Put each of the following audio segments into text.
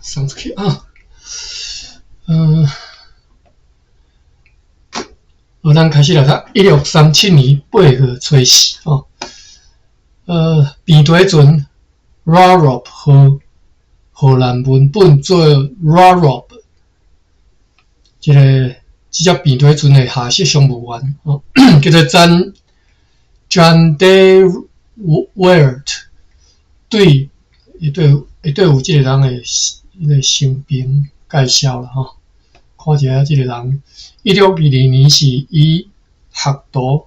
送出去啊。咱开始来读1637年8月初4哦。边地船 Raurob 和荷兰文本做 Raurob， 这只边地船的下设商务员哦，叫做John de Weert， 对有这个人的生平介绍啦吼。看一下这个人，1622年是以学徒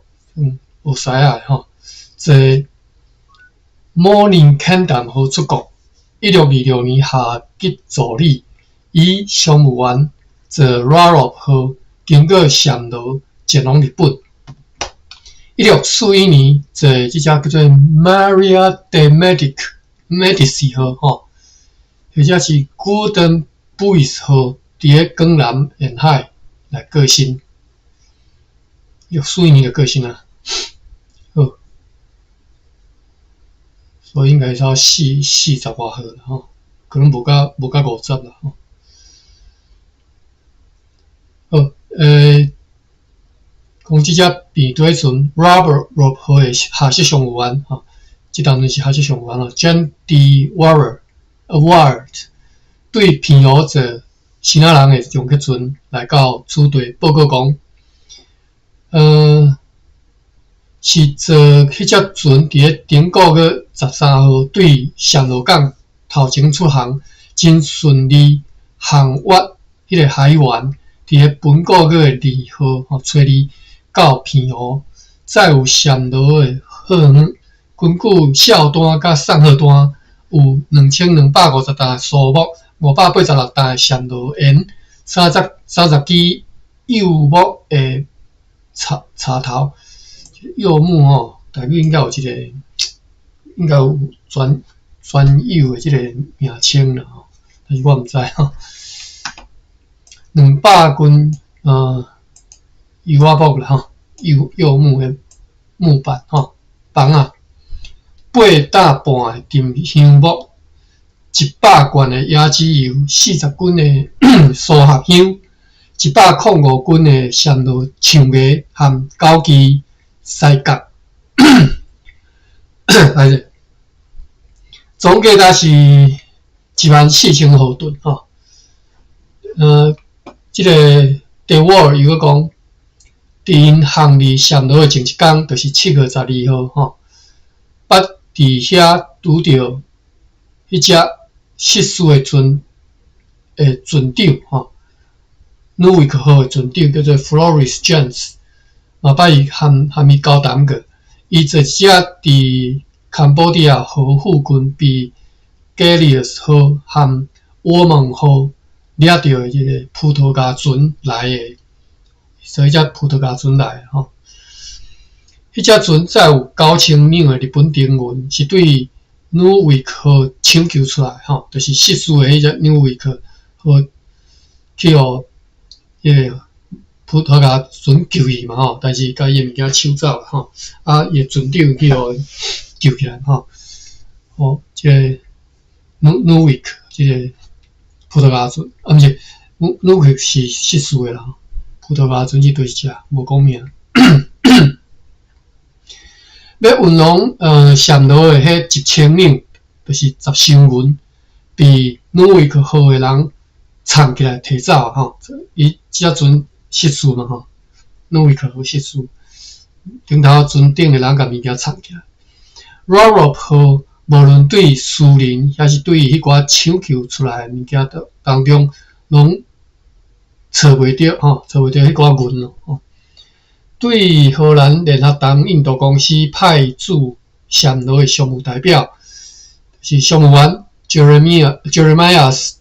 有使啊吼，在 Morning Kingdom 后出国。1626年下级助理，以商务员在 Raurob 后经过暹罗前往日本。1641年在这只叫做 Maria de Medici 号吼，或者是 Golden Buis 号。伫咧江南沿海来过身，1641年就过身啊。好，所以应该是40外号啦吼，可能无到50啦吼。好，讲即只边地船 Raurob 号的下设商务员吼，即当然是下设商务员咯 ，John de Weert 对平湖做新仔人的用客船来到处队报告讲，是坐迄只船伫咧顶个月13号对暹罗港头前出航，真顺利航越迄个海员，伫咧本个月2号初2到平湖，再有暹罗的航根据哨单甲送货单有2250担数目。586担暹罗盐，30支柚木的插头，柚木吼，大概应该有应该有专有的这个名称啦吼，但是我毋知吼。200斤柚仔木啦吼，柚木的木板吼，棒啊，8担半的沉香木。100罐的椰子油，40斤的苏合香，105斤的暹罗橡芽和枸杞西角。来者，总价值是14000毫吨吼。这个De Weert伊个讲，伫因航离暹罗的前一天，就是7月12号吼，捌伫遐拄着迄只失事的船长吼 ，Nuyk 号的船长叫做 Floris Jones， 嘛捌伊和伊交谈过，伊这只伫坎波迪亚河附近被 Gallius 号和我们号掠到的这个葡萄牙船来的，所以只葡萄牙船来吼。迄只船载有9000吨的日本丁元，是对 Nuyk 号抢救出来吼，就是失事的迄只 Nuyk 号去互迄个葡萄牙船救伊嘛吼，但是甲伊的物件抢走了吼，伊的船长去互救起来吼。哦，这个 Nuyk 这个葡萄牙船，毋是 Nuyk 是失事的啦，葡萄牙船是对一只，无讲名。要运拢暹罗的迄1000名，就是10箱银，被Nuyk号的人藏起来摕走吼。伊只船失事嘛吼，Nuyk号失事，顶头船顶的人甲物件藏起来。Raurob 号无论对私人还是对迄寡抢救出来的物件当中，拢找袂到吼，找袂到迄寡银咯吼。对荷兰联合党印度公司派驻暹罗的商务代表是商务员 Jeremias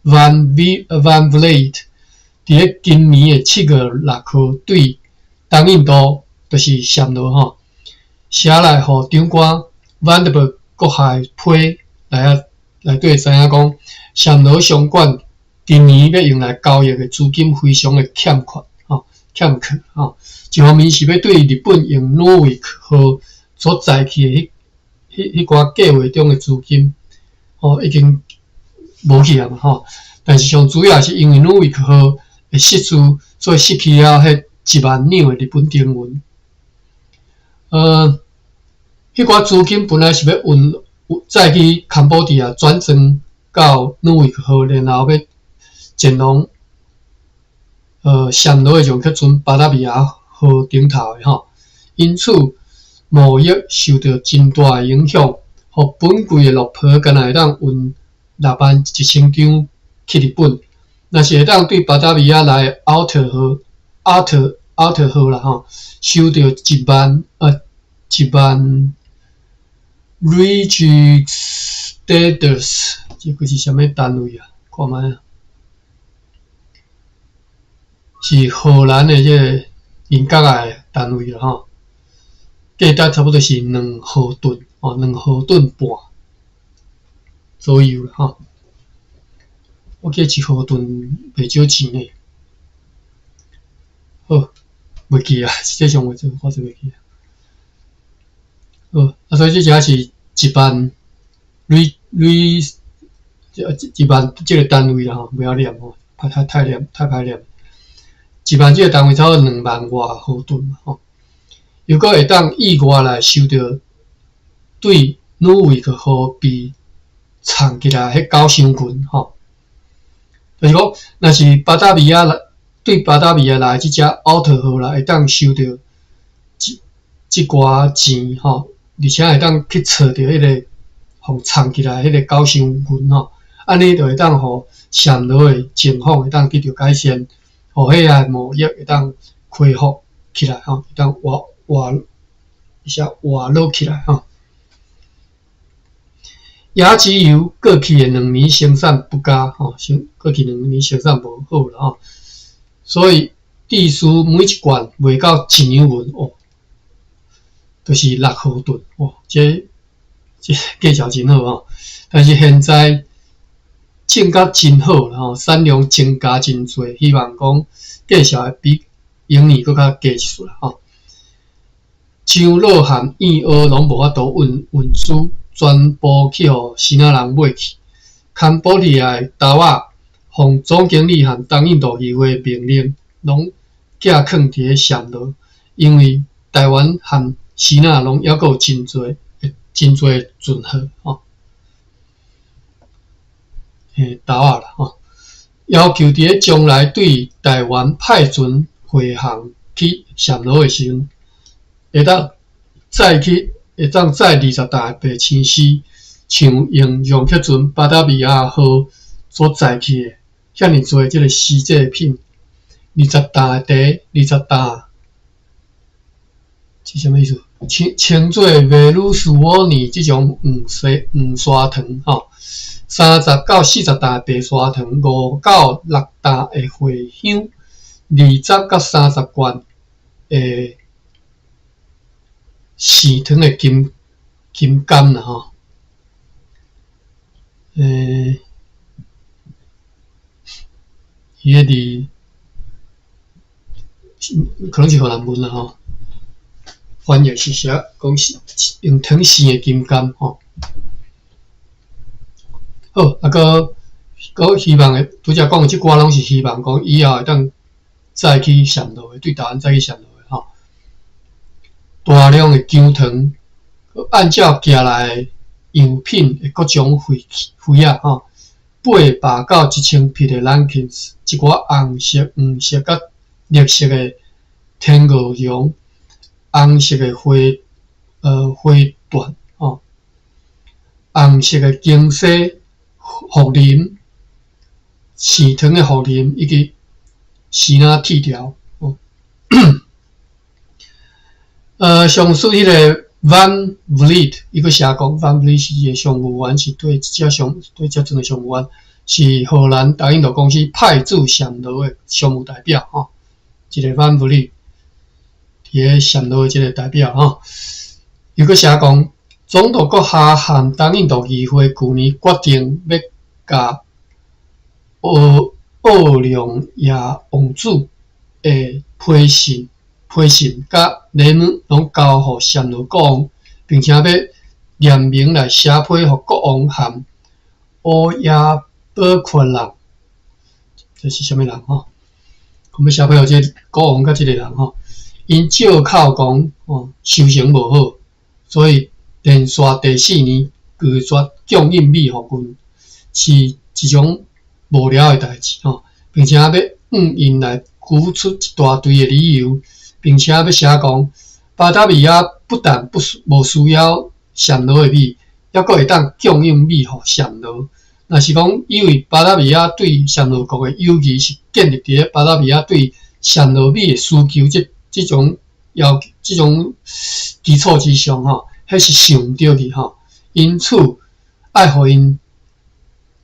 van Vliet， 伫咧今年的7月6號對東印度就是暹羅吼，寫來互長官 Vandenberg 閣下批來對知影講，暹羅商館今年要用來交易的資金非常的欠缺吼。一方面是要对日本用 Nuyk 號所载去的迄寡計劃中的資金，已經无去啊嘛吼。但是上主要是因为努维克号的失主，所以失去了迄1万两的日本丁元。迄寡资金本来是要运再去柬埔寨亚转装到努维克号，然后要前往暹罗的用去船巴达比亚号顶头的吼。因此贸易受到真大的影响，互本贵的落坡敢若会当运61000张去日本，若是会当对巴达比亚来的奥特号啦吼，收到1万Registered， 这个是啥物单位啊？看卖啊，是荷兰的这个银角的单位啦吼，价值差不多是2毫吨哦，2毫吨半左右啦吼。我记1毫吨袂少钱呢。好，袂记啊，实际上我真袂记啊。好，所以这只是1万1万这个单位啦吼，不要念吼，太歹念。1万这个单位差不多2万外毫吨嘛吼。如果会当意外来收到对努维克号被藏起来迄9箱群吼，就是讲，若是巴达比亚对巴达比亚来这只奥特号啦，会当收到这寡钱吼，而且会当去找到迄个互藏起来迄个9箱群吼，安尼就会当互暹罗的情况会当得到改善，互迄个贸易会当恢复起来吼，会当活络起来吼。亚基油过去的2年生产不佳吼，过去2年生产无好啦吼，所以地输每一罐袂到1两银哦，就是6毫吨哦，这计价真好吼。但是现在种甲真好啦吼，产量增加真多，希望讲继续会比永年搁较加一丝啦吼。姜肉含燕蚵拢无法度运输，全部去互西那人买去。柬埔寨的豆仔，奉总经理和东印度议会命令，拢寄放伫暹罗，因为台湾和西那拢还阁有真侪船号吼，豆仔啦吼，要求伫将来对台湾派船回航去暹罗的时阵，会当载20台白青丝，像用客船巴达比亚号所载去的遐尼多即个丝制品，20担的茶，20担，是啥物意思？称做维鲁斯沃尼即种黄砂糖吼，30到40担白砂糖，5到6担的茴香，20到30罐的细糖的金柑啦吼，伊个字可能是荷兰文啦吼。翻译是写讲是用糖生的金柑吼。好，搁希望的，拄则讲的即寡拢是希望讲以后会当再去暹罗的，对台湾再去暹罗的吼。大量的姜糖，按照寄来的样品的各种废啊吼，800到1000匹的蓝金，一寡红色、黄色甲绿色的天鹅绒。红色的花段吼，红色的金丝茯苓，细糖的茯苓以及西那铁条哦。上述迄个 Van Vliet 伊个写讲 Van Vliet 是伊个商务员，是对遮阵的商务员，是荷兰大印度公司派驻暹罗的商务代表吼，一个 Van Vliet。伫个暹罗即个代表吼，又搁写讲，总统阁下和东印度议会去年决定要甲奥良亚王子的批信甲礼物拢交互暹罗国王，并且要联名来写批互国王和欧亚保权人，这是啥物人吼？我们小朋友这国王甲这个人吼，因借口讲收成无好，所以连续第4年拒绝供应米互阮，是一种无聊的代志吼，并且要因来举出一大堆的理由，并且要写讲巴达米亚不但无需要暹罗的米，还佫会当供应米互暹罗。若是讲，因为巴达米亚对暹罗国的友谊是建立伫巴达米亚对暹罗米的需求这种基础之上吼，迄是想毋对去吼。因此，爱互因，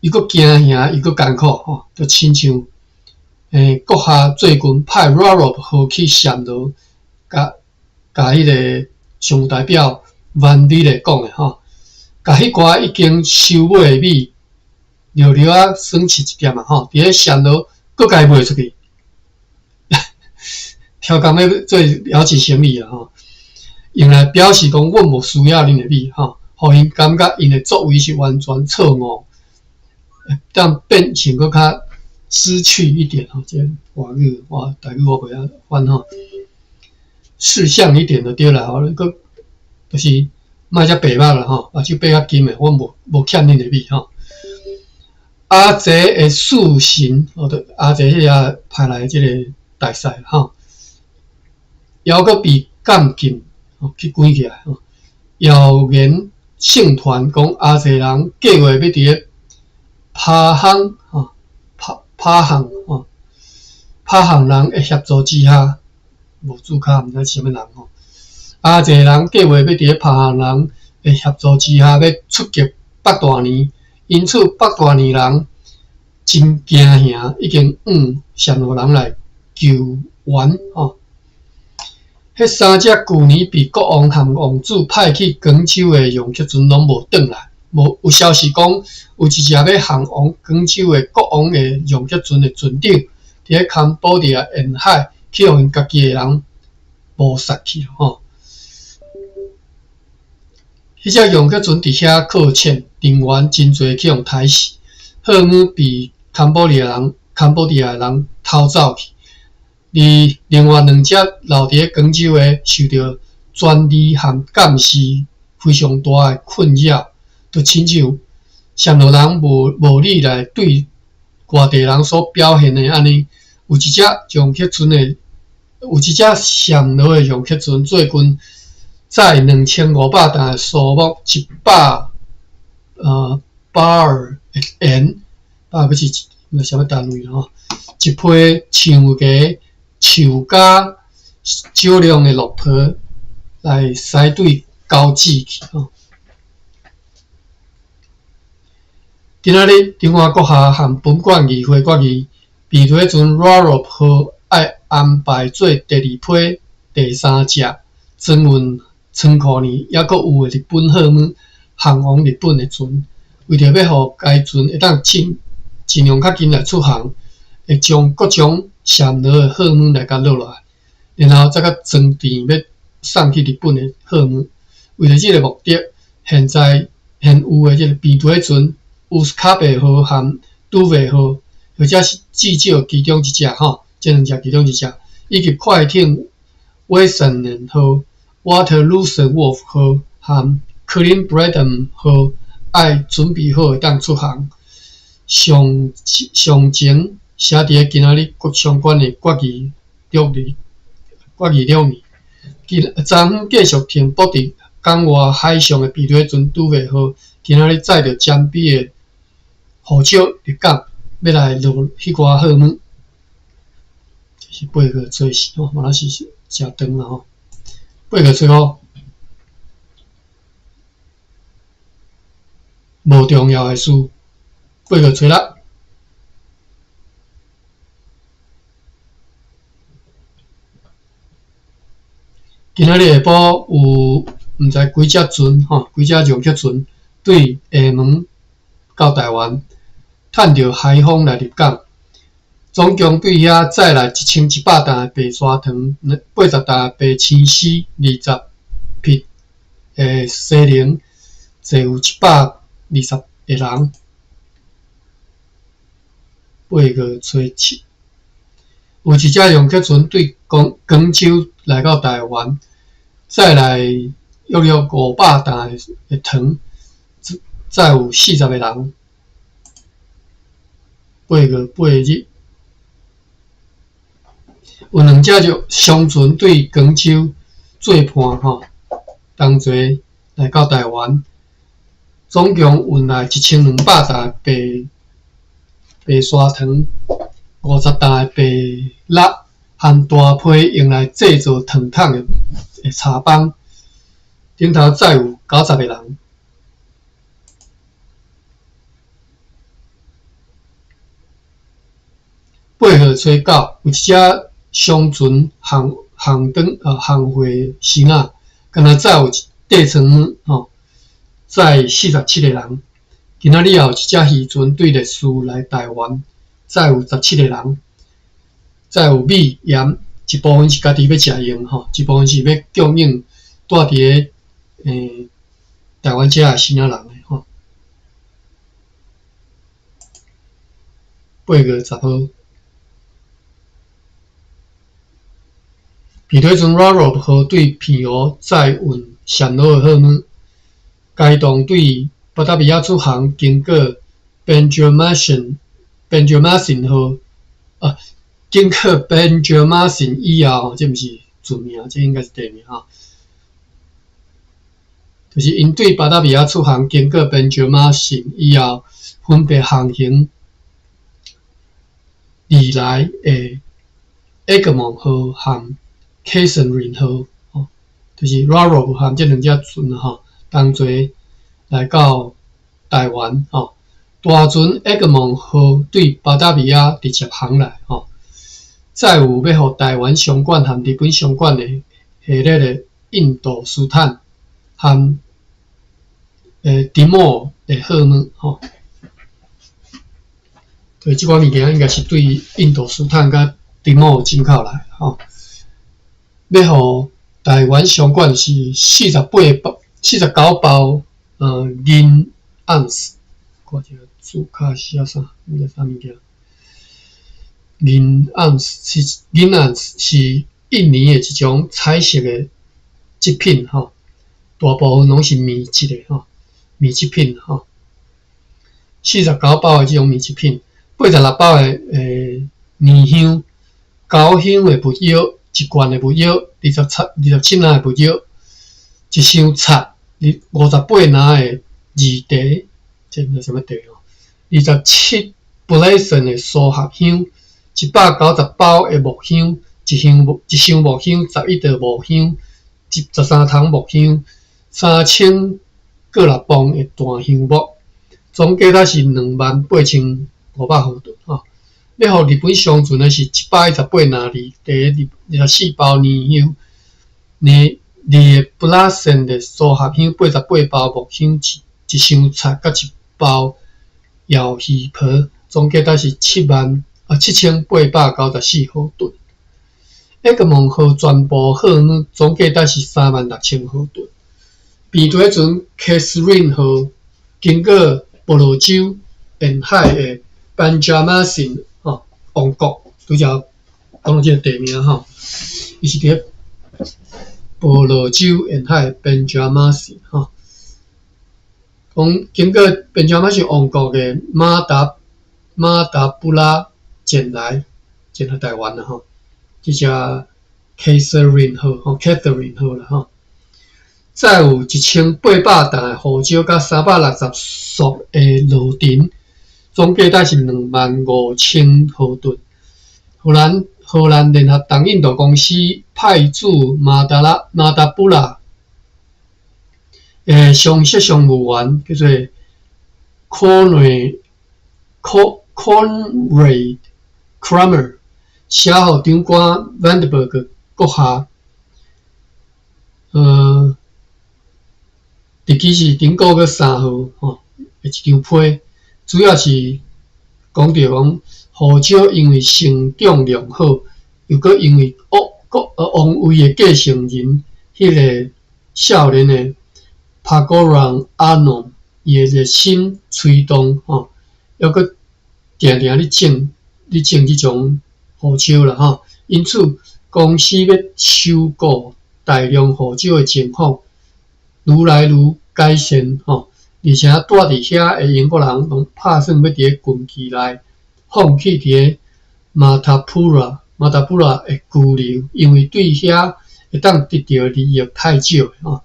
伊佫惊吓，伊佫艰苦吼，就亲像国下最近派 Rarop 好去暹罗，甲迄个上代表 Van D 来讲的吼，甲迄寡已经收买的米，溜溜啊算起一点啊吼，伫咧暹罗佫家卖出去，超工要做了解生意啊吼，用来表示讲阮无需要恁的米吼，互因感觉因的作为是完全错误，但变成佫较失去一点吼，这华语台语我袂晓翻吼，识相一点就对啦吼，佫就是莫遮白目啦吼，目睭白较金的，阮无欠恁的米吼。阿姐的属神，阿姐迄个派来即个大赛吼，犹佫被监禁去关起来吼。谣言盛传讲阿姐人计划要伫咧趴行人的协助之下，无注卡毋知啥物人吼。阿姐人计划要伫咧趴行人的协助之下，要出击北大年。因此，北大年人真惊吓，已经暹罗人来救援吼。迄3只旧年被国王和王子派去广州的洋客船拢无转来，有消息讲有一只要航往广州的国王的洋客船的船长，伫咧堪布利亚沿海去互因家己的人捕杀去吼。迄只洋客船伫遐靠潜，人员真侪去互杀死，好姆被堪布利亚人偷走去。而另外2只留伫咧广州的，受到专利和监视非常大的困扰，就亲像暹罗人无理来对外地人所表现的安尼。有一只暹罗的洋客船最近载2500担的树木100bar N， 要是啥物单位吼？一批橡胶、树甲少量的落皮来驶对交织去吼。今仔日中华国下和本县议会决议，避雷船 Rarop 号爱安排做第2批、第3只增运仓库呢，还佫有的日本号姆航往日本的船，为着要互该船会当尽量较紧来出航，会将各种暹罗的号姆来甲落来，然后再甲装填要送去日本的号姆。为了这个目的，现有的这个避雷船乌斯卡贝号和杜维号，或者是至少其中一只吼，这2只其中一只，以及快艇威森人号、Waterloo Wolf 号和 Clean Braden 号，爱准备好会当出航。详情写伫咧今仔日相关的决议录面。昨昏继续停泊伫港外海上的避雷船杜维号，今仔日载着江边的护照入港，要来落迄寡号姆。这是8月做事吼，嘛是诚长啦吼。8月最后无重要的事，8月初6。今仔日下晡有毋知几只船吼，几只洋客船对厦门到台湾，趁着海风来入港，总共对遐载来1100担的白砂糖、80担的白青丝、20匹西菱，载有120个人。个找7。有一只用客船对广州来到台湾，再来约500担的糖，再有40个人8日。有2只商船对广州做伴同齐来到台湾，总共运来1200担白砂糖、50担的白蜡和大批用来制作糖桶的茶帮，顶头载有90个人。8号初9，有一只商船航回时啊，敢若载有地层载47个人。今仔日也有一只渔船对烈士来台湾，载有17个人，载有米盐，一部分是家己要食用一部分是要供应住伫台湾遮的新仔人的8月10号。皮腿船 Raro 号对皮湖载运上路的货物，该舰对巴达比亚出航，经过 Banjarmasin 号经过 Banjarmasin 以后，这毋是船名，这应该是地名就是因对巴达比亚出航，经过 Banjarmasin 以后，分别航行里来的 Egmont 号和 Catherine 号就是 Raro 和这2只船同齐来到台湾大船 Egmont 号对巴达比亚直接航来再有要互台湾商馆和日本商馆的系列的印度斯坦和迪莫的货物对，即款物件应该是对印度斯坦甲迪莫进口来要互台湾商馆是49包银盎司，看一下字卡写啥，毋知啥物件。银盎司是印尼的一种彩色的制品大部分拢是棉质的棉制品49包的这种棉制品，86包的年香、9香的木药、1罐的木药、27篮的木药、1箱插、58篮的二茶，这是什么茶27 blazon 的苏合香，190包的木香，一箱木香11袋木香，13桶木香，3000各6磅的大香木，总价值是28500毫吨要互日本商船的是118篮第24包年香，2 blazon 的苏合香，88包木香，一箱插甲1包摇鱼婆，总价值是7894毫吨。Egmont 号全部货物总价值是36000毫吨。边队船 Catherine 号经过婆罗洲沿海的 Banjarmasin 王国，拄则讲到这个地名伊是伫婆罗洲沿海的 Banjarmasin 讲经过 Banjarmasin 王国的马达布拉前来台湾这只 Catherine 号啦再有1800担的胡椒甲360束的螺钿，总价值是25000毫吨。荷兰联合东印度公司派驻马达布拉常设商务员叫做 Conrad Kramer， 写予长官 Vandenberg 阁下。日期是顶个月3号的一张批，主要是讲到讲胡椒因为成长良好，又搁因为王位的继承人迄个少年的 Pagoran Anom 伊的热心推动又搁定定咧种你种这种护照啦吼，因此公司要收购大量护照的情况愈来愈改善吼，而且住伫遐的英国人拢打算要伫咧近期内放弃伫咧马塔普拉的居留，因为对遐会当得到利益太少吼，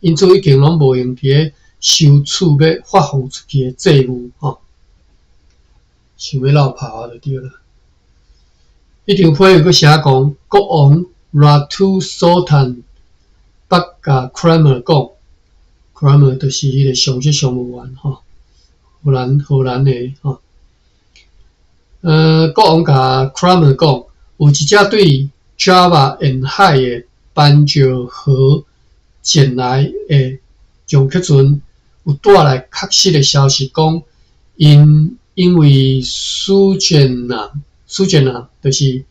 因此已经拢无用伫咧收取要发放出去的债务吼，想要绕跑就对了。一张批有个写讲，国王 Ratu Sultan 北甲 Kramer 讲 ，Kramer 就是迄个常设商务员吼，荷兰的吼。国王甲 Kramer 讲，有一只对 Java 沿海的斑鸠河前来的强客船有带来确实的消息，讲因为苏建南就是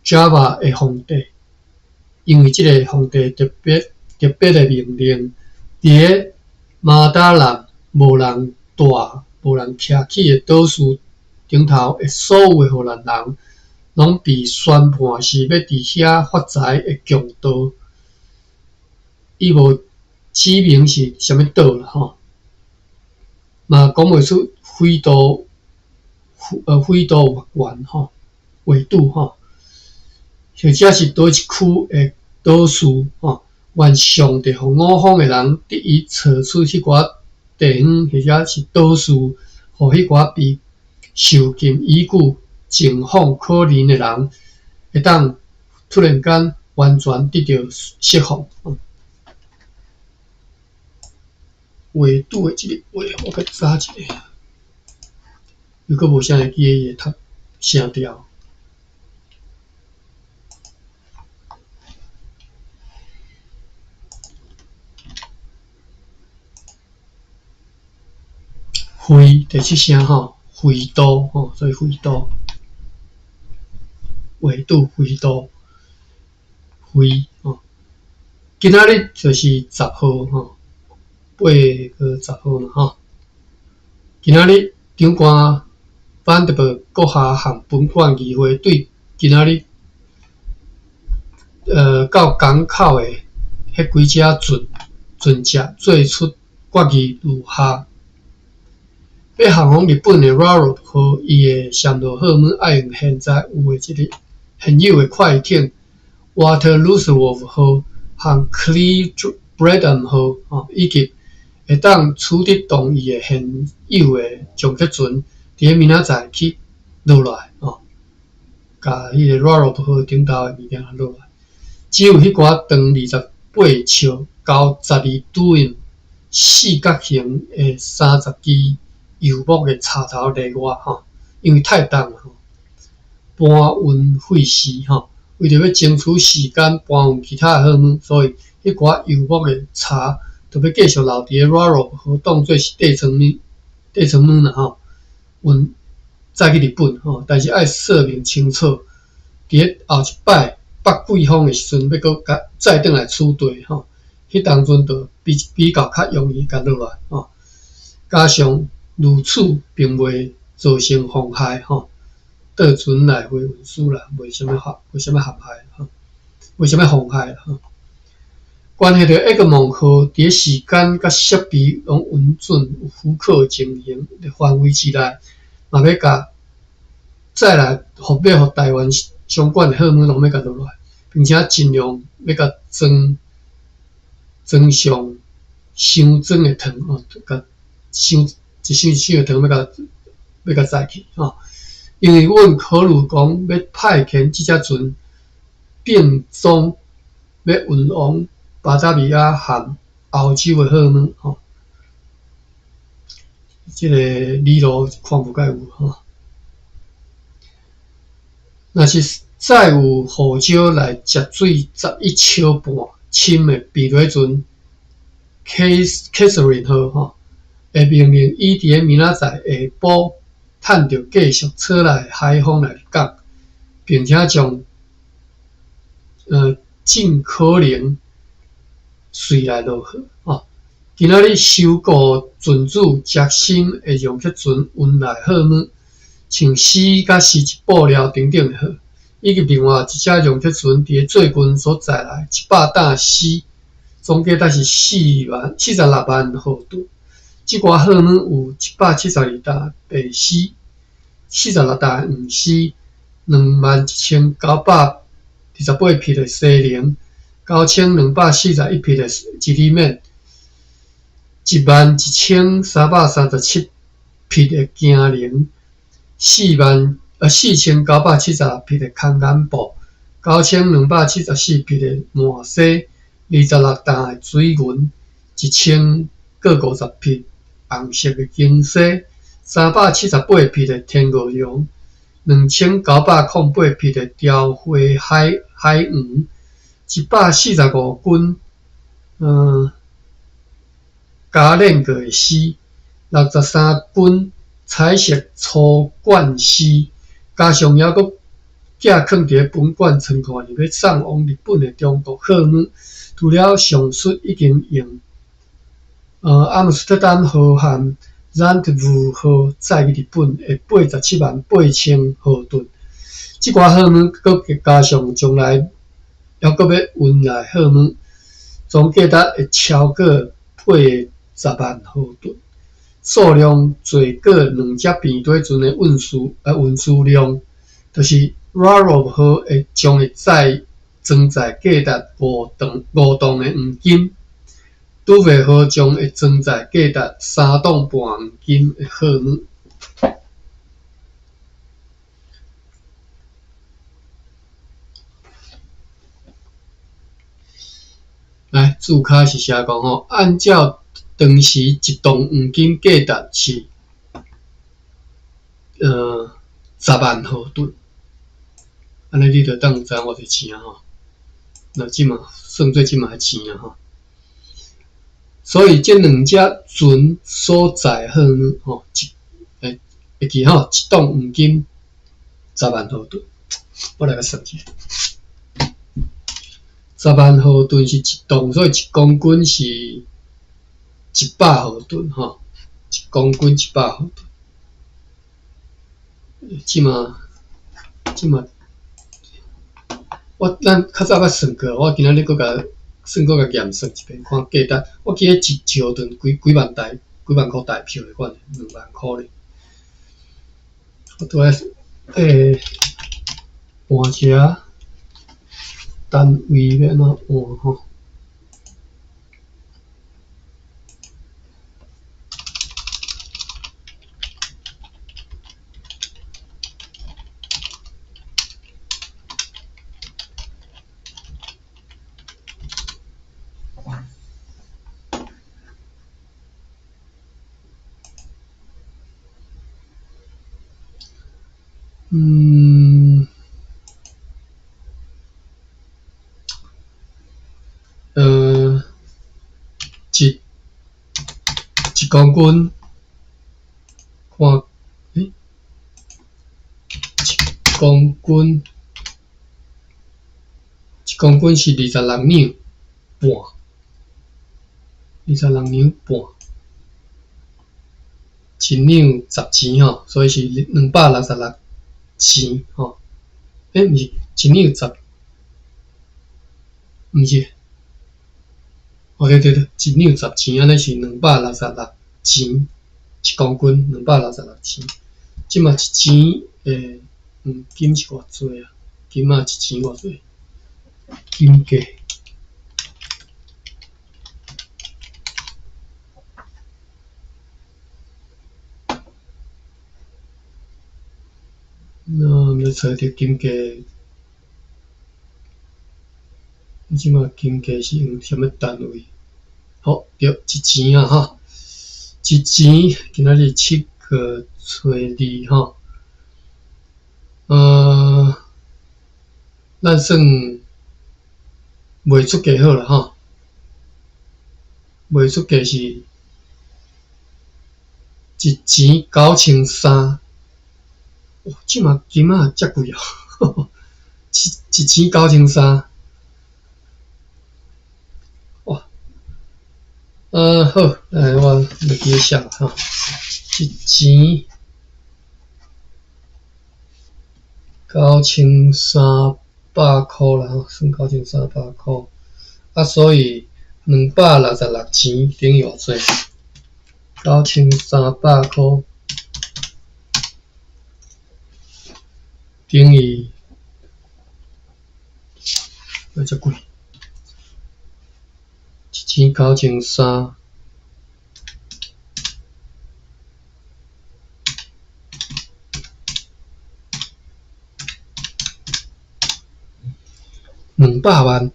Java 的皇帝，因为这个皇帝特别的命令，伫咧马达兰无人徛起的岛屿顶头的所有的荷兰人，拢被宣判是要伫遐发财的强盗。伊无指明是啥物岛啦吼，嘛讲袂出飞刀员吼，纬度吼，或者是倒一区的岛屿吼，愿上帝互我方的人得以找出迄寡地方，或者是岛屿，互迄寡被受禁已久、情况可怜的人，会当突然间完全得到释放。纬度的这个话，我甲查一下，又搁无啥会记伊的读声调。回第七声吼，回度吼，所以回度，纬度回度，回吼。今仔日就是10号吼，8个10号嘛吼。今仔日长官反特别阁下和本馆议会对今仔日到港口的迄几只船只做出决议如下：要航往日本的 Raro 号，伊的线路号码爱用现在有的这个现有的快艇 Waterloo 号和 Cleveland 号吼，以及会当处理同意的现有的强客船，伫咧明仔载去落来吼，甲迄个 Raro 号顶头的物件落来。只有迄寡长28尺、高12度的四角形的30支油木的插头例外吼，因为太重了吼，搬运费时吼，为着要争取时间搬运其他的货物，所以迄寡油木的插就要继续留伫咧 Raro 号，当做是地层物啦吼，运再去日本吼，但是爱说明清楚，伫咧后一摆北季风的时阵，要搁甲再转来处理吼，迄当阵就比较较容易甲落来吼。加上如此并未造成妨害吼，倒船来回运输啦，袂啥物陷害吼，袂啥物妨害啦吼。关系到埃个梦号伫咧时间甲设备拢允准有符合情形的范围之内，嘛要甲再来互台湾相关的货物拢要甲落来，并且尽量要甲装上伤装的糖哦，甲伤的糖要甲载去吼。因为阮考虑讲要派遣这只船并装要运往巴达米亚和欧洲的货物吼，这个理路看无介有吼。若是再有护照来接水11尺半深的避雷船 Catherine 号吼，会命令伊伫咧明仔载下晡趁着继续车来海风来港，并且将尽可能随来落去吼。今仔日收购船主杰森的用客船运来货物，像丝甲丝质布料等等的好。以及另外一只用铁船伫最近所载来100担丝，总价值是46万毫吨。即寡货物有172担白丝、46担黄丝、21,928匹的西菱、9,241匹的吉利面、11,337匹的镜菱、4,976匹的空眼布、9,274匹的麻丝、26担的水银、1,050匹红色的金丝、378匹的天鹅绒、2,908匹的雕花海鱼、145斤加链过的丝、63斤彩色粗管丝，加上还佫寄放伫本馆仓库里，要送往日本的中国货物，除了上述已经用阿姆斯特丹号和兰特乌号载入日本的878000毫吨，即寡货物佫加上将来还佫要运来货物，总价值会超过80万毫吨。数量最过2只平底船的运输量，就是 Raro 号会将会装载价值5吨的黄金，杜维号将会装载价值3吨半黄金的货物。来，注卡是写讲吼，按照当时1吨黄金价值是10万毫吨，安尼你就当知影偌济钱啊吼。那即嘛算做即嘛钱啊吼。所以这2只船所载货物吼，会记吼，1吨黄金10万毫吨，我来甲算一下。10万毫吨是1吨，所以1公斤是100毫吨吼，1公斤100毫吨。即嘛，咱较早捌算过，我今仔日佫甲验算一遍，看价值。我记得一号吨几万块台票的款，2万块咧。我拄仔换一单位要安怎换吼？一公斤，看，一公斤是26两半，26两半，一两10钱吼，所以是266钱吼。毋是一两10，毋是。对，一两10钱，安尼是266钱，一公斤266钱。即嘛一钱黄金是偌济啊？金仔一钱偌济？金价。那要找着金价，即嘛金价是用什么单位？好，对，一钱啊哈，一钱今仔日7月初2吼，咱算卖出价好了吼，卖出价是一钱9300，哇，即嘛金仔遮贵哦，一钱9300。好，来我来记写哈，一钱9300块啦，吼，算9300块。啊，所以266钱等于偌济？9300块等于，遮贵，一千9300。200万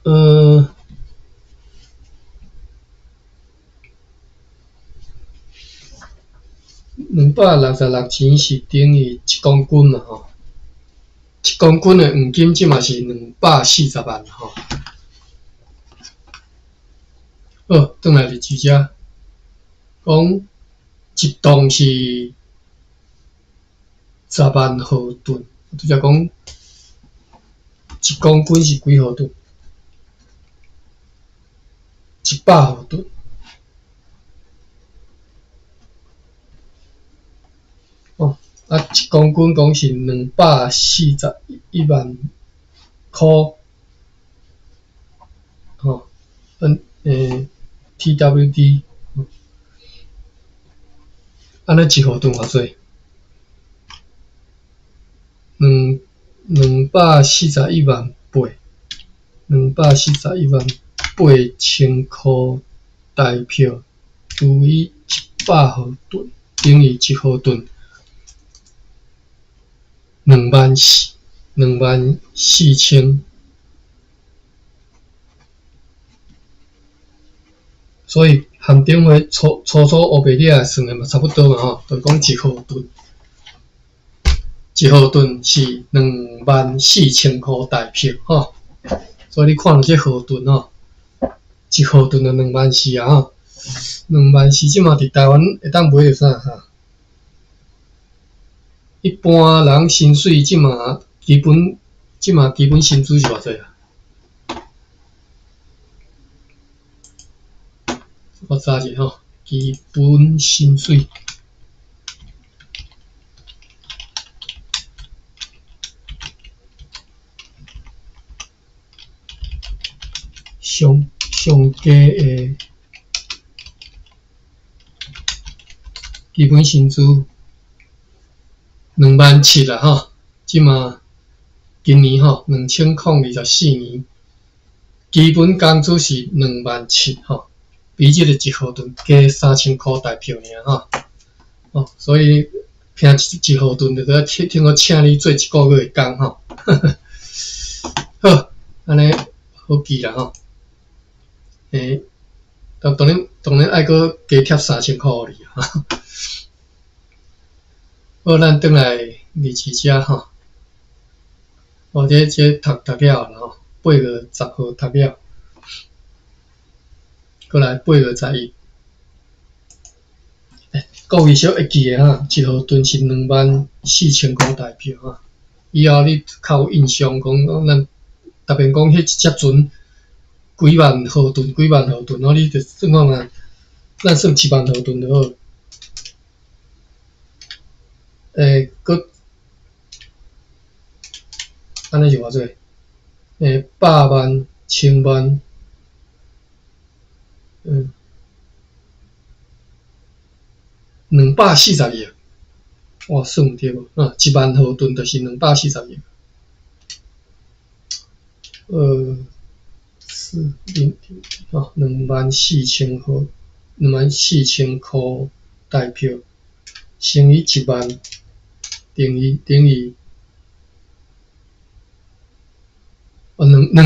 ，266钱是等于1公斤嘛吼，1公斤的黄金即嘛是240万吼。好，转来日记遮，讲一吨是10万毫吨，拄则讲1公斤是几毫吨？100毫吨。哦，啊，1公斤讲是241万块，吼，TWD， 安尼1毫吨偌济？241万8，241万8000块台票除以100毫吨，等于1毫吨24000。所以含顶回粗黑白领算的嘛差不多嘛吼，就是讲1毫吨，1毫吨是24000块台票吼。所以你看到这毫吨吼，1毫吨就24000啊吼，24000即嘛伫台湾会当买着啥哈？一般人薪水即嘛基本薪资是偌济啊？我查者吼，基本薪水上低的基本薪资27000啦吼，即嘛今年吼2024年基本工资是27000吼。比即个1毫吨加3000块台票尔吼，哦，所以拼1毫吨就听我请你做1个月的工吼，好，安尼好记啦吼，当然爱搁加贴3000块互你哈。好，咱转来日志遮吼，我这读了吼，8月10号读了。过来8月11，各位小会记的哈，1毫吨是24000块台票哈。以后你较有印象讲，咱逐边讲迄一只船几万毫吨，哦，你就算看嘛，咱算1万毫吨就好。搁安尼是偌济？100万、1000万。240亿，哇，算毋对无？1万毫吨就是240亿。24000块，24000块台票乘以1万，等于2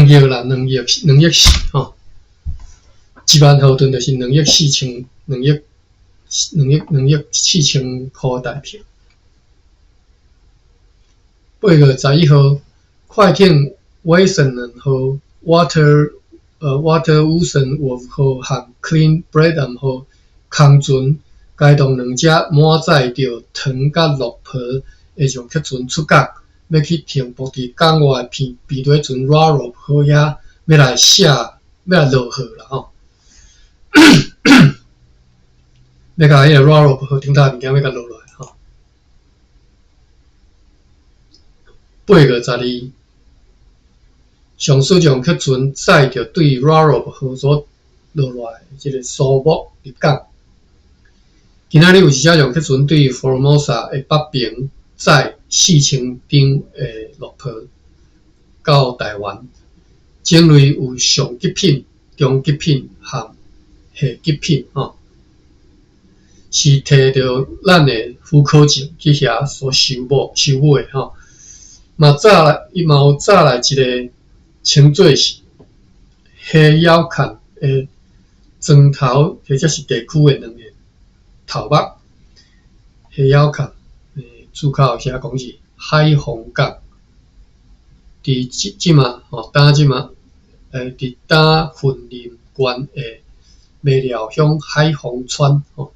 亿啦，2亿4吼。1万毫吨就是2亿4千块台票。8月11号，快艇威森号、Water Wilson 号和 Clean Bradham 号空船，该同2只满载着糖甲鹿皮的撞客船出港，要去停泊伫港外边底船 Raro 号遐，要来落货啦吼。要甲迄个 roll up 和顶头物件要甲落落来吼。822，上使用客船载着对 roll up 和所落落来即个数目入港。今仔日有一只用客船对 Formosa 的北边载4000张的落炮到台湾，种类有上极品、中极品和下极品吼。是摕着咱的副考证去遐所收买吼。嘛伊嘛有早来一个称作是黑腰砍的砖头或者是地区的两个头目。黑腰砍注口写讲是海丰港，伫即嘛吼，即嘛伫云林县的麦寮乡海丰村吼。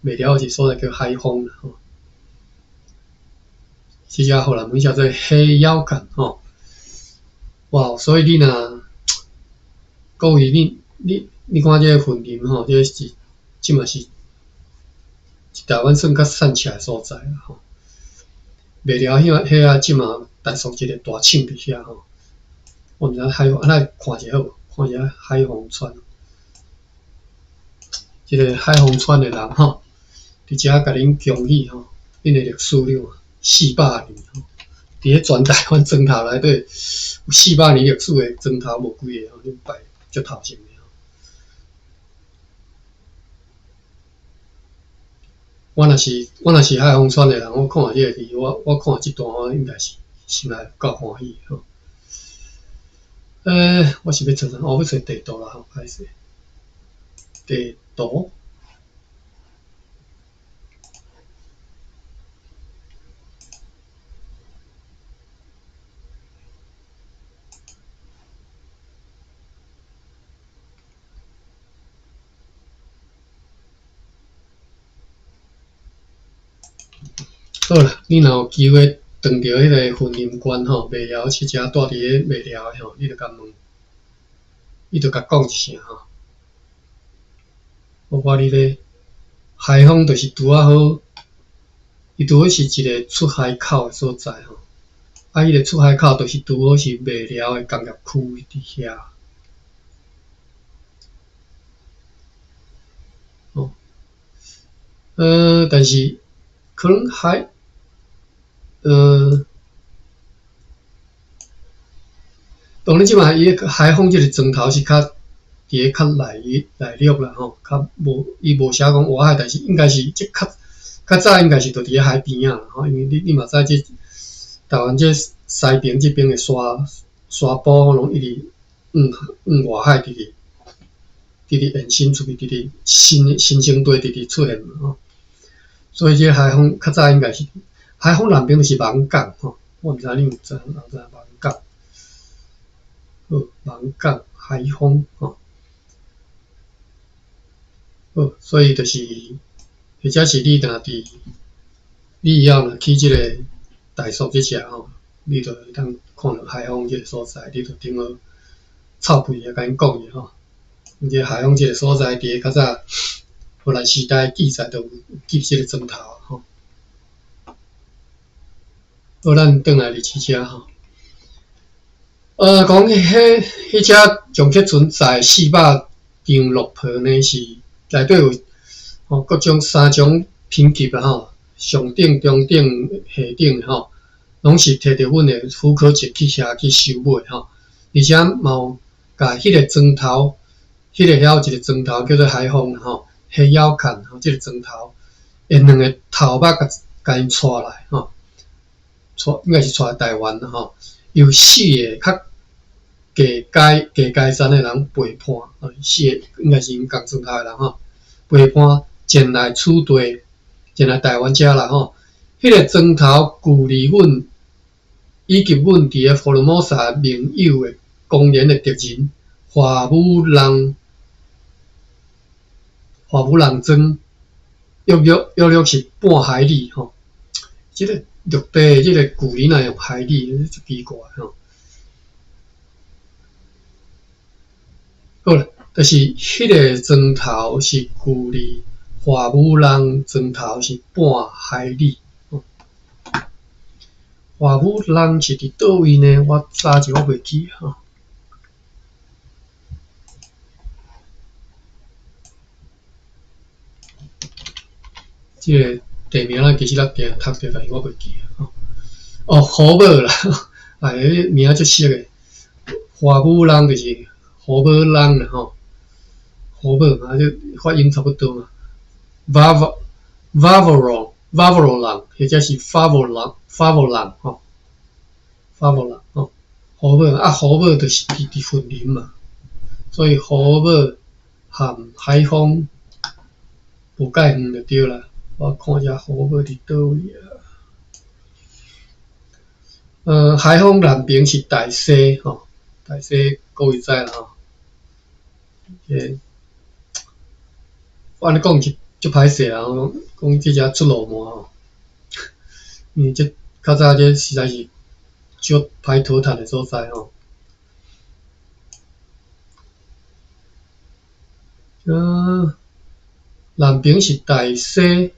麦寮一个所在叫海丰啦吼，即只荷兰文叫做黑腰杆吼。哇，所以你若各位你看这个云林吼，这是即嘛是台湾算较散起来所在啦吼。麦寮遐啊，即嘛台塑一个大厂伫遐吼。我毋知海丰，咱看一下好，看一下海丰村，即个海丰村的人吼。伫遮甲恁恭喜吼，恁的历史了400年吼，伫迄全台湾砖头内底有400年历史的砖头无几个吼，恁排足头前的吼。我若是海丰村的人，我看即个字，我看即段我应该是心内够欢喜吼。我是要找啥？我要找地图啦吼，歹势。地图。好啦，你若有机会撞到迄个云林县吼，麦寮七只住伫咧麦寮的吼，你着甲问，伊着甲讲一声吼。我话你咧，海丰就是拄啊好，伊拄好是一个出海口的所在吼。啊，迄个出海口就是拄好是麦寮的工业区伫遐。哦，但是可能当然即摆伊个海丰即个砖头是伫咧较内陆啦吼，伊无写讲外海，但是应该是即较早应该是伫咧海边啊吼，因为你嘛知即台湾即西边即边的沙埔拢一直外海直延伸出去，直新生地直出现嘛吼，所以即海丰较早应该是海丰南边就是芒港吼，我毋知你有知芒港。好，芒港、海丰吼，好，所以就是，或者是你若你以后若去即个台塑即只吼，你就会当看到海丰即个所在，你就顶好臭屁啊，甲因讲者吼。即个海丰即个所在，伫咧较早荷兰时代记载都有记即个砖头吼。好，咱转来第七只吼。讲迄只强客船载400张落炮呢，是内底有各种3种品级啦吼，上顶、中顶、下顶吼，拢是摕着阮的副科证去遐去收买吼，而且嘛有甲迄个砖头，迄个遐有一个砖头叫做海丰吼，黑腰砍吼，即个砖头，因两个头目甲因带来吼，应该是带台湾吼，由4个价山的人陪伴，4个应该是因共砖头的人吼，陪伴前来取地，前来台湾遮啦吼。迄个砖头距离阮以及阮伫咧佛罗摩萨盟友的公园的敌人华武人庄，约是半海里吼。即个陆地即个距离若用海里，足奇怪吼。好啦，就是迄个砖头是距离华武人砖头是半海里。华武人是伫倒位呢？我早就袂记哈。即个地名其实咱定读着，但是我袂记啊。哦，河马啦，哎，名足熟诶。华武人就是河马人啦吼，河马啊，就发音差不多嘛。Vavaro 人，或者是 Favor 人吼 ，Favor 人吼，河马啊，河马就是伫森林嘛，所以河马和海风无介远就对啦。我看一下河马伫倒位啊？海风南边是大西吼，大西各位知啦吼。我安尼讲是足歹势啊！讲即只出路魔吼，因为即较早即实在是足歹讨趁诶所在吼。南边是大西，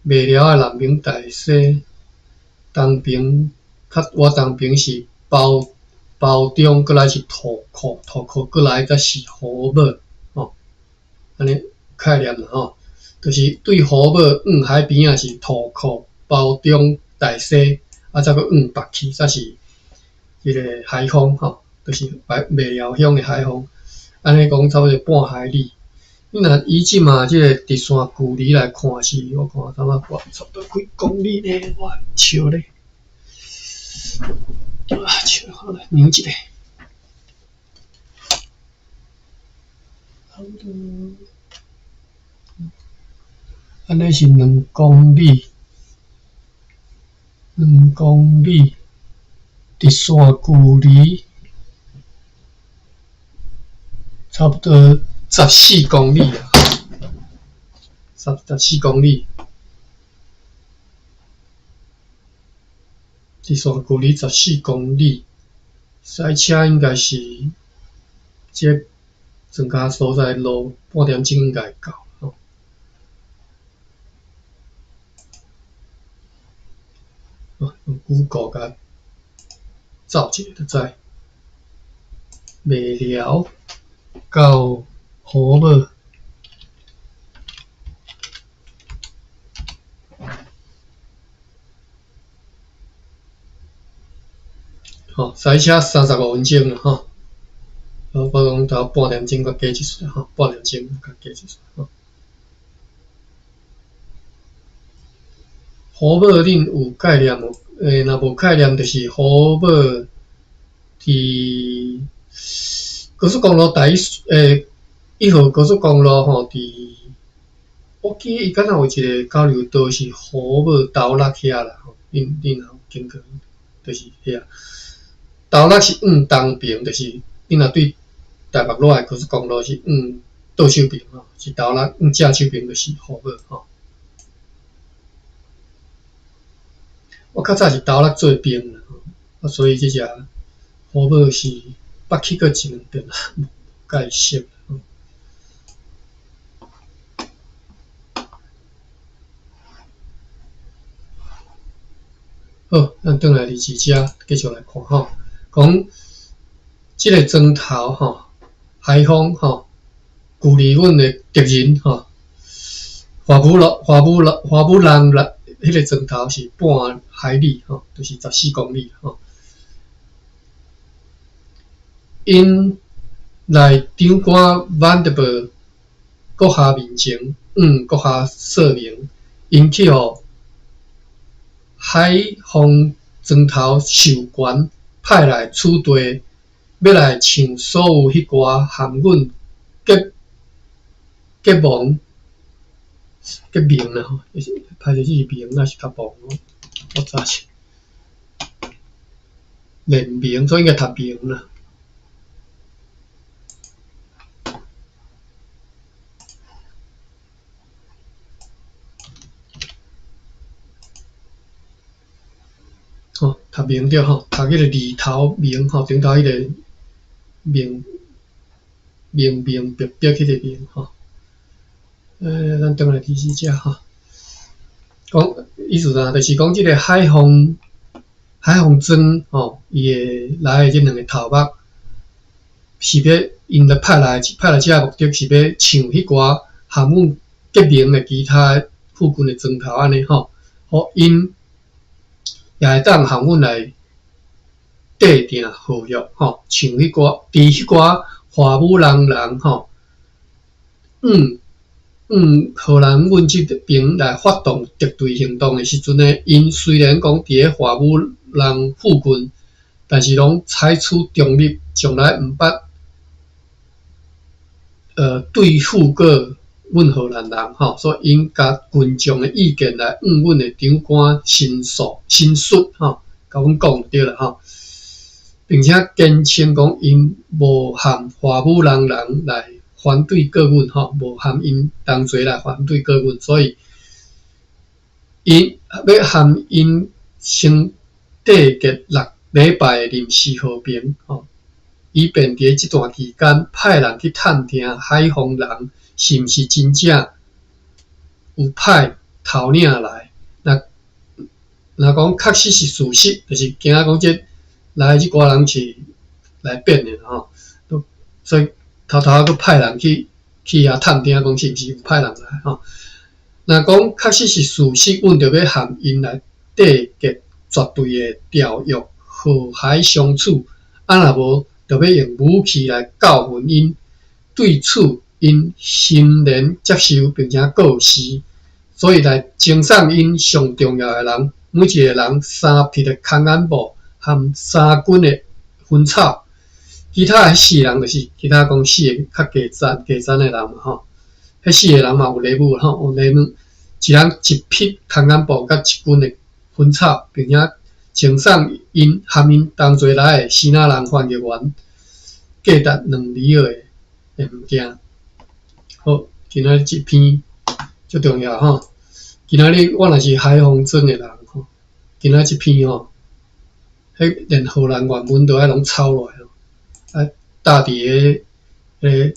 袂了诶南边大西，东边我东边是包中，过来是土库过来才是河马吼，安尼概念啦吼，就是对河马海边啊是土库、包中、大西，啊再搁北去才是迄个海风吼，就是袂了乡诶海风，安尼讲差不多半海里。你若以即嘛即个直线距离来看是，我看差不多几公里呢？我笑咧，笑好来量一下。安尼是2公里，直线距离差不多14公里啊，14公里，直线距离14公里，塞车应该是这庄家所在路半点钟应该会到。用 Google 甲找一下就知。袂了到河马，吼，塞车35分钟啦吼。我讲到半点钟，甲加一撮吼，半点钟甲加一撮吼。河马恁有概念无？若无概念，就是河马伫高速公路1号高速公路吼，我记伊敢若有一个交流道是河马斗六遐啦吼，恁若有经过，就是遐。斗六是东边，就是恁若对台北路诶高速公路是倒手边吼，是斗六正手边就是河马吼。我较早是斗六做兵啦，啊，所以即只河马是捌去过一2遍啦，无介熟。好，咱转来第2只，继续来看吼，讲即个砖头吼，海风吼，距离阮的敌人吼，华武人迄个砖头是半海里吼，就是14公里吼。因来长官万德伯阁下面前，阁下说明，因去互海风砖头授权派来处地，要来唱所有迄歌含阮结盟啦吼，歹势是盟，那是较盟，我早是联盟，所以应该读盟啦。吼，读盟着吼，读迄个字头盟吼，顶头迄个明白迄个明吼。咱转来第四只哈，讲意思啦，就是讲即个海风筝吼，伊诶来诶即两个头目是要因来派来即个目的是要抢迄寡韩文革命诶其他附近诶砖头安尼吼，互因也会当韩文来缀定合约吼，像迄寡伫迄寡华武人吼，荷兰阮即边来发动敌对行动诶时阵呢，因虽然讲伫咧华武人附近，但是拢采取中立，从来毋捌对付过阮荷兰人吼，所以因甲群众诶意见来阮诶长官申述吼，甲阮讲就对啦吼，并且坚称讲因无含华武人来反对过阮吼，无含因同齐来反对过阮，所以因要含因先缔结6礼拜诶临时和平吼，以便伫即段期间派人去探听海防人是毋是真正有派头领来。若讲确实是事实，就是惊讲即来即寡人是来变诶吼，所以偷偷佫派人去遐探听，讲是毋是有派人来吼。若讲确实是事实，阮着要含因来缔结绝对诶条约，和谐相处。若无，着要用武器来教训因。对此，因欣然接受，并且告示，所以来清送因上重要诶人，每一个人3匹诶空眼布和3捆诶薰草。其他迄4人就是其他讲4个较加赞诶人嘛吼，迄4个人嘛有礼物吼，有礼物，一人1匹空眼布甲1捆诶薰草，并且呈送因含因同齐来诶希腊人翻译员，价值2里尔诶物件。好，今仔日这篇最重要吼。今仔日我若是海防镇诶人吼，今仔这篇吼，迄连荷兰原文都爱拢抄落来。啊，搭伫个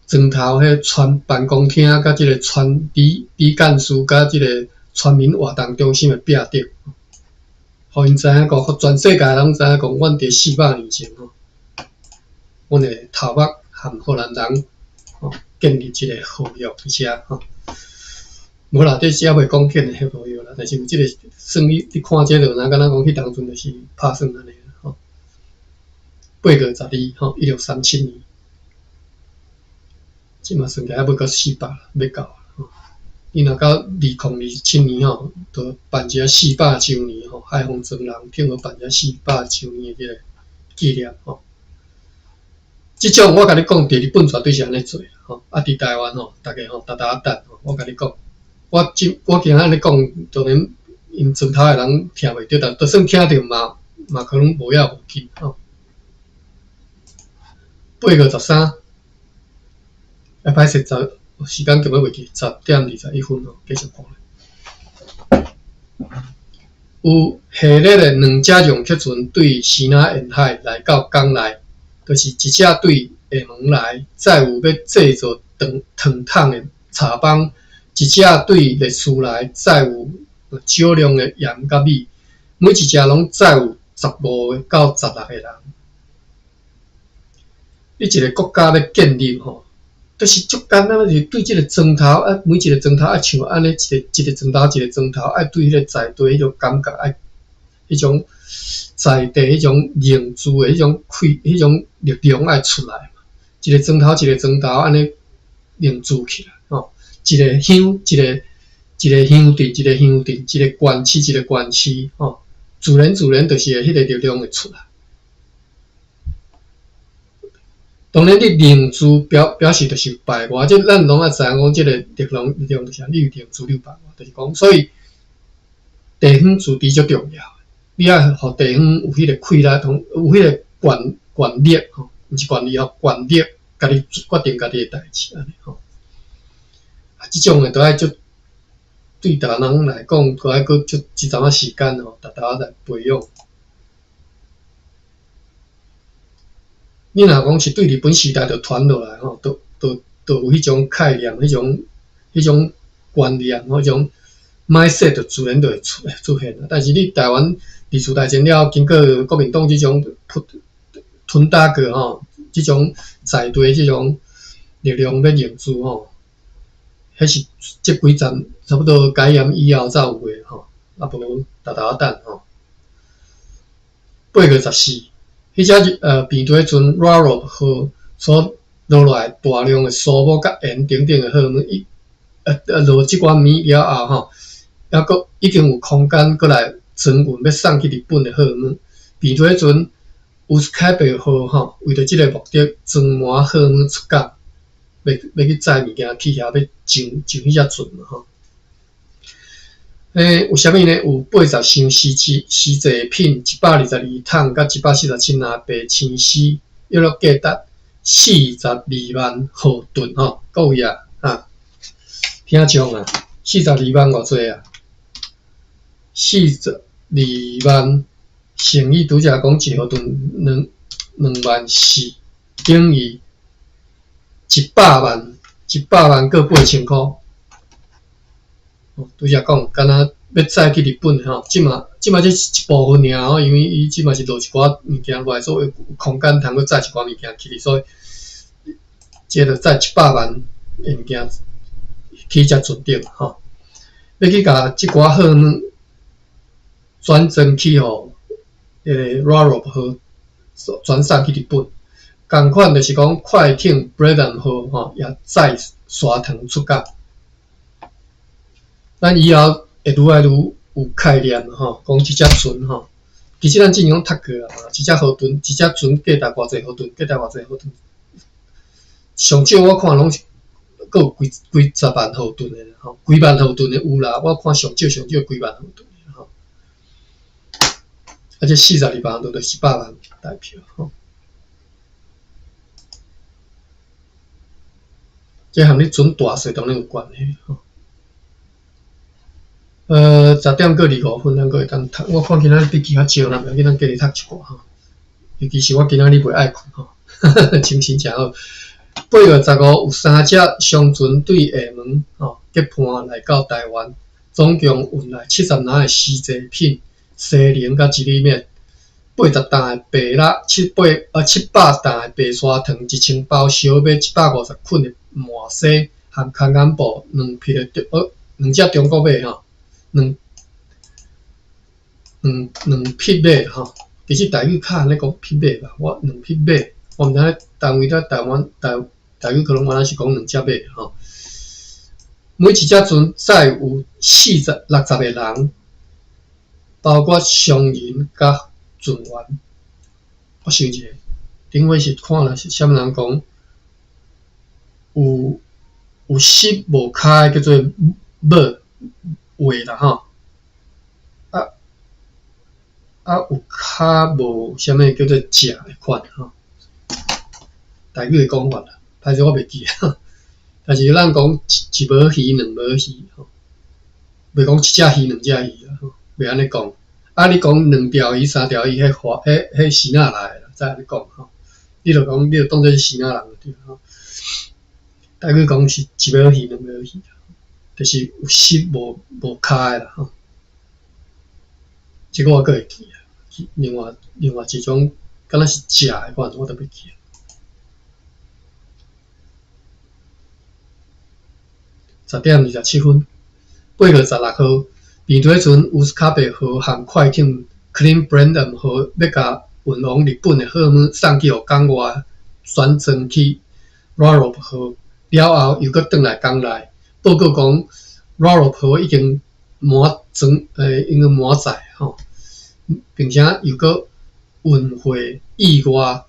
砖头迄传办公厅，甲即个李干事，甲即个全民活动中心诶壁顶，互因知影讲，互全世界人知影讲，阮伫400年前吼，阮诶头目和荷兰人吼建立即个合约伫遮吼。无啦，这也袂讲建立合约啦，但是有即个算你看这个，敢若讲迄当阵就是拍算安尼。8月12吼，1637年，即嘛算起来要到400啦，要到啦吼。伊若到2027年吼，就办一个400周年吼，海防镇人听我办一个400周年的纪念吼。即种我甲你讲，伫日本绝对是安尼做吼，啊，伫台湾吼，大家吼等吼，我甲你讲，我今仔日讲，当然因村头的人听袂着，但就算听着嘛可能无要紧吼。8月13，歹势时间根本袂记，10:21吼，继续看。有系列的2只容克船对西南沿海来到港内，就是一只对厦门来，载有要制作糖桶的茶帮；一只对烈士来，载有少量的盐甲米。每一只拢载有15个到16个人。你一个国家要建立吼，就是足简单，就是对即个砖头啊，每一个砖头爱像安尼一个砖头爱对迄个在地迄种感觉爱，迄种在地迄种凝聚的迄种力量爱出来嘛。一个砖头安尼凝聚起来吼，一个乡镇，一个县市吼，自然就是迄个力量会出来。当然，你凝聚表示就是排外，即咱拢爱知影讲，即个力量就是你有凝聚你有排外，就是讲，所以地方治理足重要。你爱互地方有迄个气力，有迄个权力吼，毋是权力吼，权力，家己决定家己诶代志安尼吼。啊，即种诶都爱足对大人来讲，都爱佫足一阵仔时间吼，逐来培养。你若讲是对日本时代就传落来吼，都都有迄种概念、迄种观念、迄种 mindset 就自然就会出现了。但是你台湾二次大战了，经过国民党即种吞打过吼，即种在地即种力量要凝聚吼，迄是即几站差不多改严以后才有诶吼，啊无大等吼。8月14，迄只边堆阵 Raro 河所落来大量诶苏母甲盐等等诶荷尔蒙，落即寡年了后吼，还阁已经有空间过来增运要送去日本诶荷尔蒙。边堆阵乌斯凯贝河吼，为着即个目的，装满荷尔蒙出港，要去载物件去遐要上迄只船嘛吼。有啥物呢？有80箱西制品122桶，甲147若白青丝，约落价值42万毫吨吼，够位啊！听众啊，42万偌济啊？42万乘以拄则讲1毫吨2万4，等于100万个8000块。拄则讲，敢若要载去日本吼，即嘛即一部分尔吼，因为伊即嘛是落一寡物件落来，所以有空间通去载一寡物件去，所以即着载100万的物件去只船顶吼，要去甲即寡货转装去互Raro 河转送去日本。共款就是讲快艇 Brenham 号吼，也载沙糖出港。咱以后会愈来愈有概念吼，讲即只船吼，其实咱之前拢读过啊，一只号吨，一只船价值偌济毫吨，价值偌济毫吨，上少我看拢是阁有几十万毫吨的吼，几万毫吨的有啦，我看上少几万毫吨的吼，啊，这42万吨就是100万台票吼，这和你船大小当然有关系吼。10点过25分，咱阁会当读。我看今仔日笔记较少，咱要紧咱继续读一寡吼。尤其是我今仔日袂爱困吼，精神诚好。8月15有3只商船对厦门吼结伴来到台湾，总共运来70篮的丝制品、西菱甲一里面，80担的白蜡，700担的白砂糖，1000包小米，150捆的麻糬，含空眼布2匹的2只中国马吼。两匹马吼，其实台语较安尼讲匹马吧，我2匹马，我毋知单位在台湾台语可能原来是讲2只马吼。每一只船载有60个人，包括商人甲船员。我想一下，顶尾是看了是啥物人讲，有10无脚的叫做马。话啦吼，有较无啥物叫做食的款吼，台语的讲法啦，歹势我袂记啊。但是咱讲一无鱼两无鱼吼，袂讲一只鱼两只鱼啦吼，袂安尼讲。你讲2条鱼3条鱼，迄是哪来啦？再安尼讲吼，你就当作是是哪人就对吼。台语讲是一无鱼两无鱼。就是有10无脚的啦吼，这个我阁会记啊。另外一种，敢若是食的款，我特别记。10点27分，8月16号，边堆船乌斯卡贝号和快艇 Clean Brenham 号要甲运往日本的货物送去互港外转装去 Raro 号，了后又阁转来港内。报告讲 ，Raro 号已经应该满载吼，并且又阁运回意外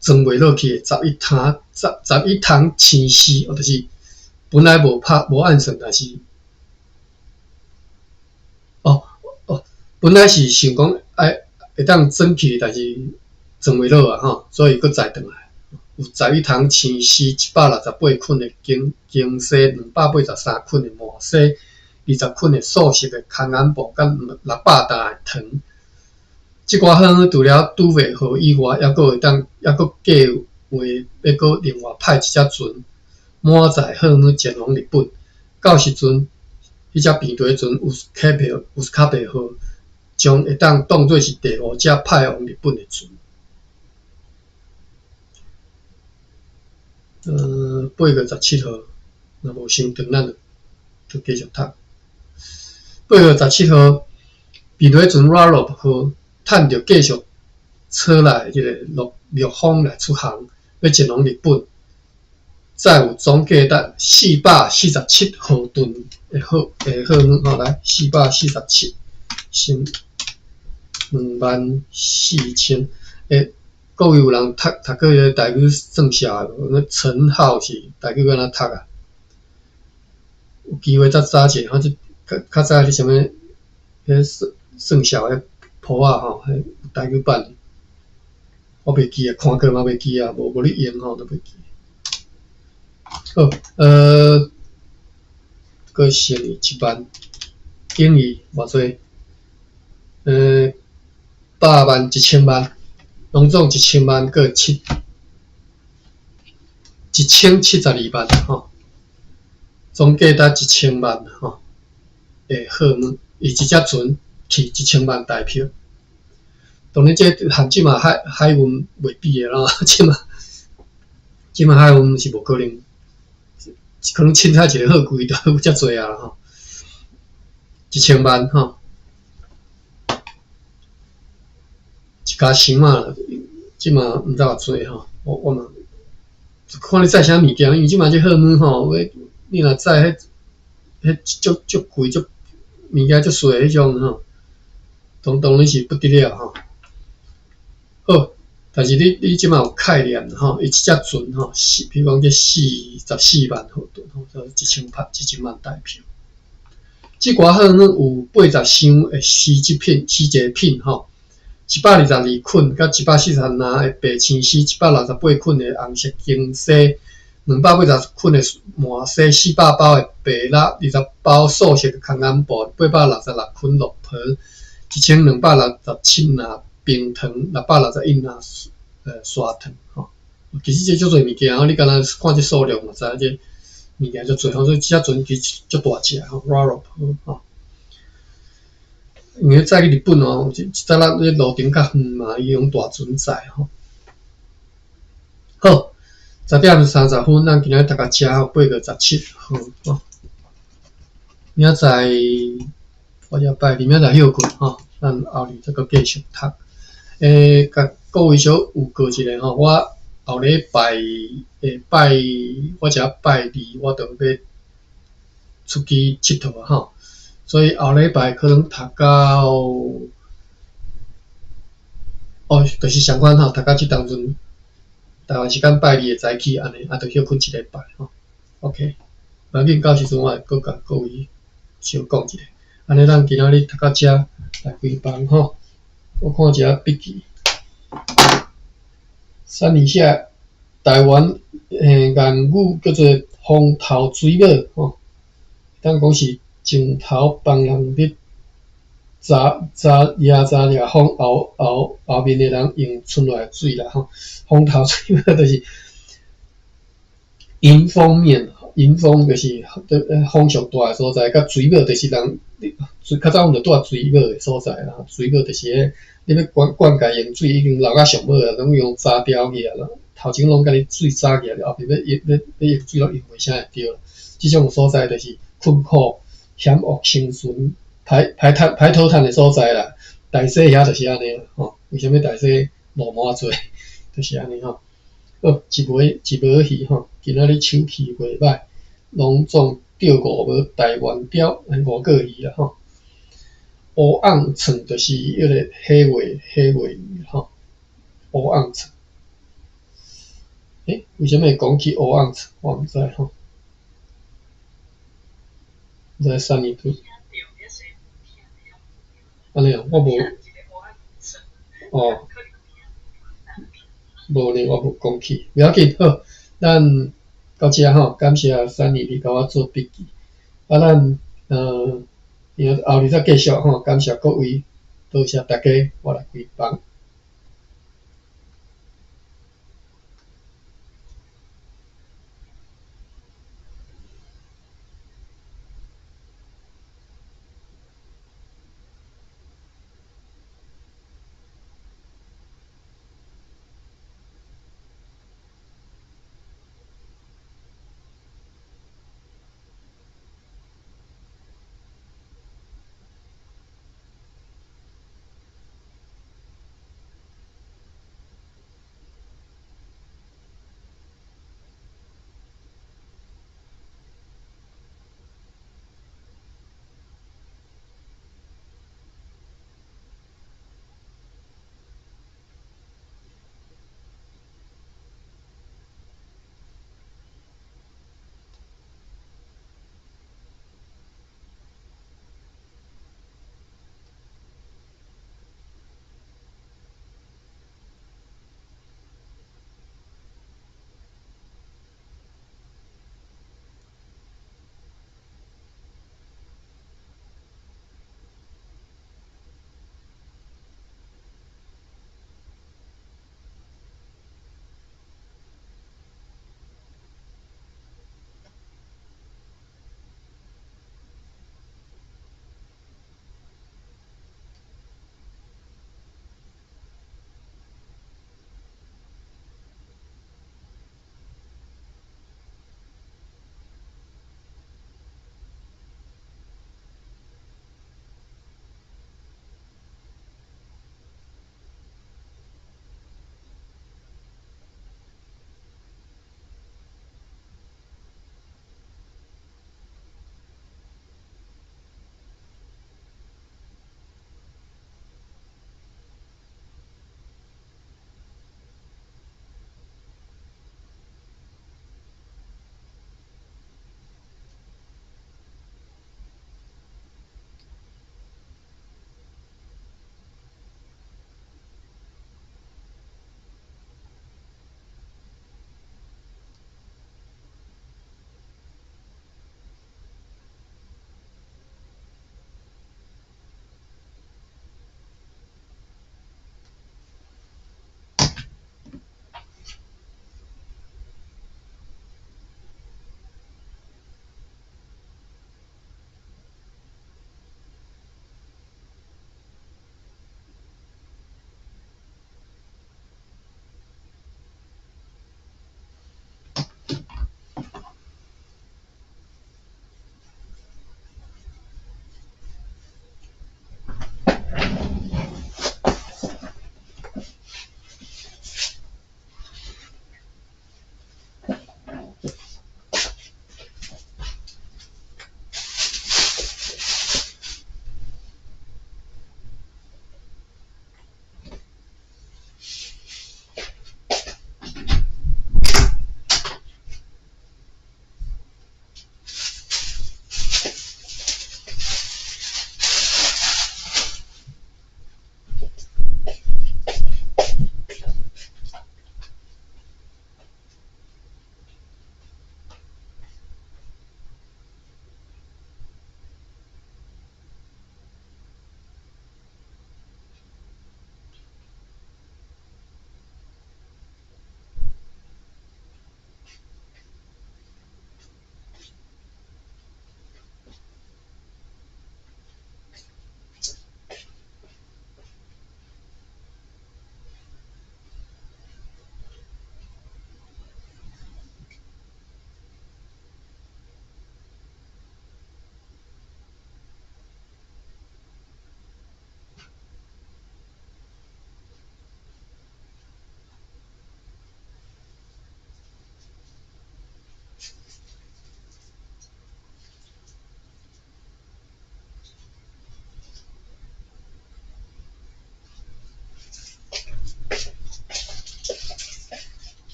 装袂落去的11桶青丝，就是本来无按算，但是本来是想讲会当装去，但是装袂落啊吼，所以阁载转来。有11桶青丝，168捆的精细，283捆的麻糬，20捆的素食的空眼布，甲600担的糖。即寡货除了拄袂好以外，还阁计划要阁另外派一只船满载好物前往日本。到时阵，迄只便队船有卡票号，将会当当作是第5只派往日本的船。8月17号，若无伤长，咱就继续读。8月17号，便队船 Ralph 号趁着继续车内即个陆风来出航，要前往日本。再有总价值447毫吨的货物，来447乘24000。各位有人读过个台语算下，那陈浩是台语安怎读啊？有机会再查者，即较早迄什么迄算下迄谱啊吼，迄台语版，我袂记啊，看过嘛袂记啊，无你用吼都袂记。好，个生意1万，盈余偌济？8万1000万，拢总1000万个1072万吼，总价值1000万吼。好物，伊一只船去1000万台票。当然，这含即嘛海运袂比的啦，即嘛海运是无可能。可能凊彩一个货柜都有遮济啊吼，1000万吼，一家箱啊，即嘛毋知偌济吼，我嘛看你载啥物件，因为即嘛即好物吼，你若载迄足贵足物件足细迄种吼，当然是不得了吼。好。但是你即马有概念吼，伊一只船吼，比如讲这44万毫吨吼，就1000万台票。即寡好物有80箱的丝织品吼，122捆甲143的白青丝，168捆的红色经丝，280捆的麻丝，400包的白蜡，20包素色的空安布，866捆绿皮，1267拿冰糖661拿砂糖吼，其实这足侪物件吼，你敢若看这数量，就知这物件足侪吼，所以这船其实足大只吼 ，Ralph 吼。因为载去日本哦，一早咱咧路程较远嘛，伊用大船载吼。好，10点30分，咱今仔读到遮吼，8月17号吼。明仔我遮拜，明仔休困吼，咱后日再搁继续读。甲各位小有过一下吼，我后礼拜我遮拜2，我就要出去佚佗吼，所以后礼拜可能读到就是相关吼，读到即当阵，台湾时间拜2的早起安尼，就休困1礼拜吼。OK， 无要紧，到时阵我会搁甲各位小讲一下，安尼咱今仔日读到遮来规班吼。我看一下笔记。3年下，台湾谚语叫做"风头水母"吼，当讲是前头帮人咧抓风，后面的人用出来的水啦吼。风头水母就是迎风面，迎风就是风上大的所在，甲水母就是人较早我们就住水母的所在啦。水母就是你要灌溉用水已经流到上尾啊，拢用查吊去啊啦。头前拢甲你水查去啊，后壁要用水拢用袂啥会着。即种所在就是困苦、险恶、生存、排头碳的所在啦。大西遐就是安尼啦吼。为什么大西落毛多？就是安尼吼。好，一尾鱼吼，今仔日手气袂歹，拢总钓5尾台湾鲷5个鱼啦吼。乌昂床就是迄个黑尾鱼吼，乌昂床。为什么会讲起乌昂床？我毋知吼。毋知3年度。安尼啊，我无。无呢，我无讲起，袂要紧。好，咱到遮吼，感谢3年你甲我做笔记。咱后日再继续吼，感谢各位，多谢大家，我来开房。